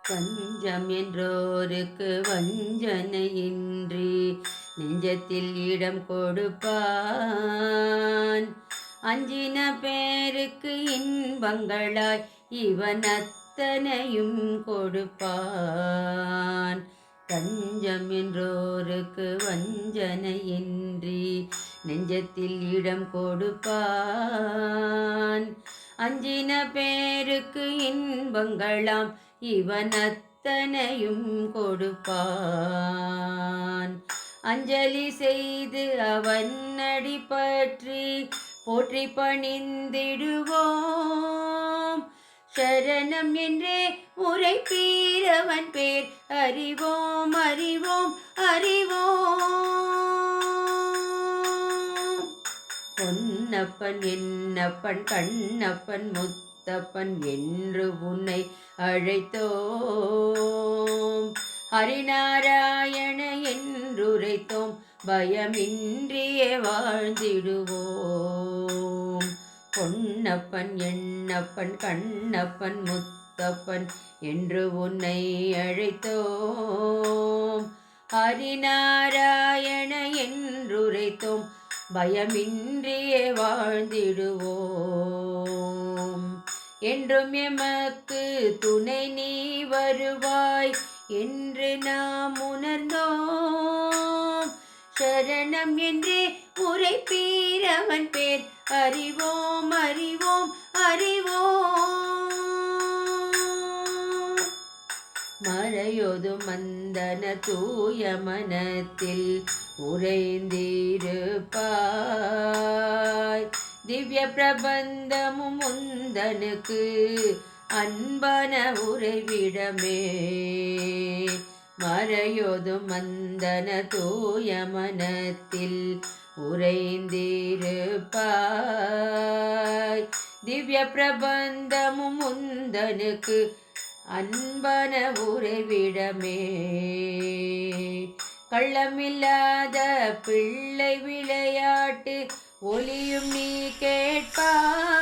பஞ்சம் என்றோருக்கு வஞ்சனையின்றி நெஞ்சத்தில் இடம் கொடுப்பான். அஞ்சின பேருக்கு இன்பங்களாய் இவன் அத்தனையும் கொடுப்பான். தஞ்சம் என்றோருக்கு வஞ்சனையின்றி நெஞ்சத்தில் இடம் கொடுப்பான். அஞ்சின பேருக்கு இன்பங்களாம் இவன் அத்தனையும் கொடுப்பான். அஞ்சலி செய்து அவன் அடி பற்றி போற்றி பணிந்திடுவோம். சரணம் என்றே உரைப்பீரவன் பேர் அறிவோம் அறிவோம் அறிவோம். பொன்னப்பன் என்னப்பன் கண்ணப்பன் முத்தப்பன் என்று உன்னை அழைத்தோம். ஹரிநாராயண என்றுரைத்தோம் பயமின்றியே வாழ்ந்திடுவோம். பொன்னப்பன் எண்ணப்பன் கண்ணப்பன் முத்தப்பன் என்று உன்னை அழைத்தோம். ஹரிநாராயண என்றுரைத்தோம் பயமின்றியே வாழ்ந்திடுவோம். என்றும் எமக்கு துணை நீ வருவாய் என்று நாம் உணர்ந்தோம். சரணம் என்றே உரைப்பீரவன் பேர் அறிவோம் அறிவோம் அறிவோம். மறையொது மந்தன தூய மனத்தில் உறைந்திருப்பாய். திவ்ய பிரபந்தமும் முந்தனுக்கு அன்பான உறைவிடமே. மறையொது மந்தன தூய மனத்தில் உறைந்திருப்பாய். திவ்ய பிரபந்தமும் முந்தனுக்கு அன்பான உறைவிடமே. கள்ளமில்லாத பிள்ளை விளையாட்டு ஒலியும் நீ கேட்பாய்.